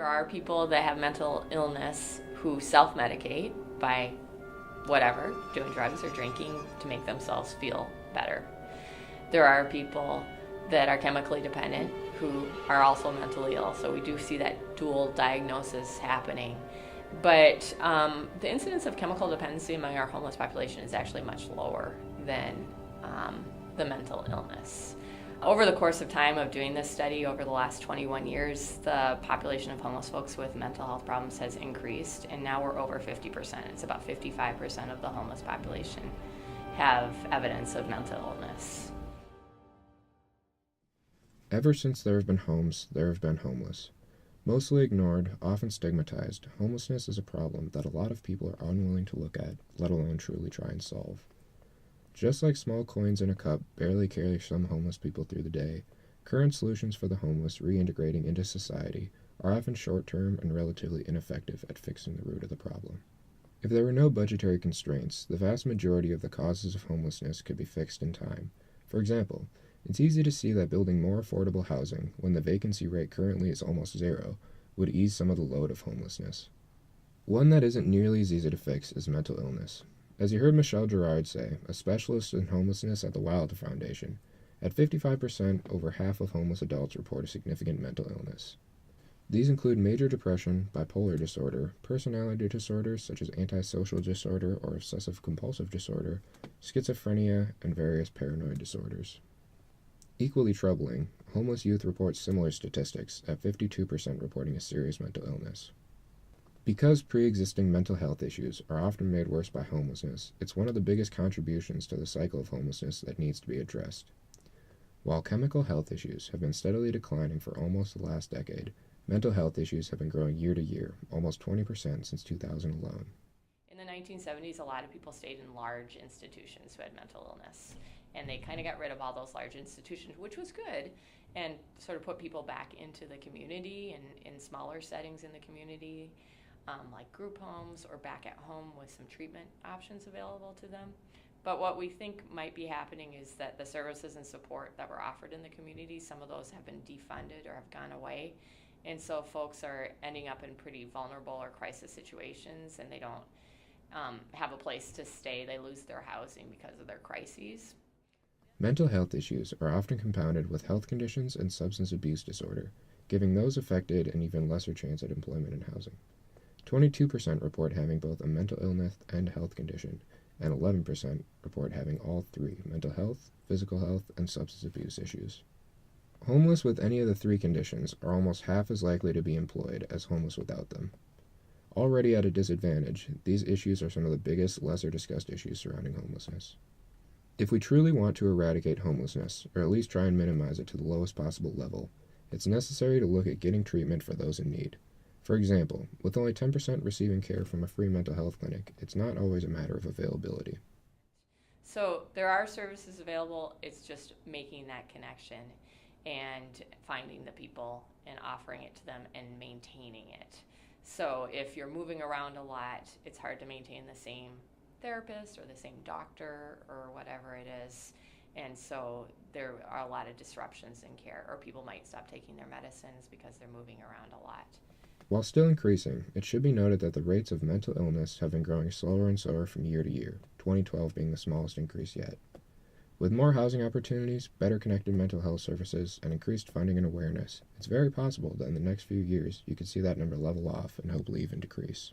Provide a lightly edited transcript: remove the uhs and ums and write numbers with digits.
There are people that have mental illness who self-medicate by whatever, doing drugs or drinking to make themselves feel better. There are people that are chemically dependent who are also mentally ill, so we do see that dual diagnosis happening. But the incidence of chemical dependency among our homeless population is actually much lower than the mental illness. Over the course of time of doing this study, over the last 21 years, the population of homeless folks with mental health problems has increased, and now we're over 50%. It's about 55% of the homeless population have evidence of mental illness. Ever since there have been homes, there have been homeless. Mostly ignored, often stigmatized, homelessness is a problem that a lot of people are unwilling to look at, let alone truly try and solve. Just like small coins in a cup barely carry some homeless people through the day, current solutions for the homeless reintegrating into society are often short-term and relatively ineffective at fixing the root of the problem. If there were no budgetary constraints, the vast majority of the causes of homelessness could be fixed in time. For example, it's easy to see that building more affordable housing, when the vacancy rate currently is almost zero, would ease some of the load of homelessness. One that isn't nearly as easy to fix is mental illness. As you heard Michelle Gerard say, a specialist in homelessness at the Wilder Foundation, at 55%, over half of homeless adults report a significant mental illness. These include major depression, bipolar disorder, personality disorders such as antisocial disorder or obsessive-compulsive disorder, schizophrenia, and various paranoid disorders. Equally troubling, homeless youth report similar statistics, at 52% reporting a serious mental illness. Because pre-existing mental health issues are often made worse by homelessness, it's one of the biggest contributions to the cycle of homelessness that needs to be addressed. While chemical health issues have been steadily declining for almost the last decade, mental health issues have been growing year to year, almost 20% since 2000 alone. In the 1970s, a lot of people stayed in large institutions who had mental illness, and they kind of got rid of all those large institutions, which was good, and sort of put people back into the community and in smaller settings in the community. Like group homes or back at home with some treatment options available to them. But what we think might be happening is that the services and support that were offered in the community, some of those have been defunded or have gone away. And so folks are ending up in pretty vulnerable or crisis situations, and they don't have a place to stay. They lose their housing because of their crises. Mental health issues are often compounded with health conditions and substance abuse disorder, giving those affected an even lesser chance at employment and housing. 22% report having both a mental illness and health condition, and 11% report having all three: mental health, physical health, and substance abuse issues. Homeless with any of the three conditions are almost half as likely to be employed as homeless without them. Already at a disadvantage, these issues are some of the biggest, lesser discussed issues surrounding homelessness. If we truly want to eradicate homelessness, or at least try and minimize it to the lowest possible level, it's necessary to look at getting treatment for those in need. For example, with only 10% receiving care from a free mental health clinic, it's not always a matter of availability. So there are services available, it's just making that connection and finding the people and offering it to them and maintaining it. So if you're moving around a lot, it's hard to maintain the same therapist or the same doctor or whatever it is. And so there are a lot of disruptions in care, or people might stop taking their medicines because they're moving around a lot. While still increasing, it should be noted that the rates of mental illness have been growing slower and slower from year to year, 2012 being the smallest increase yet. With more housing opportunities, better connected mental health services, and increased funding and awareness, it's very possible that in the next few years you could see that number level off and hopefully even decrease.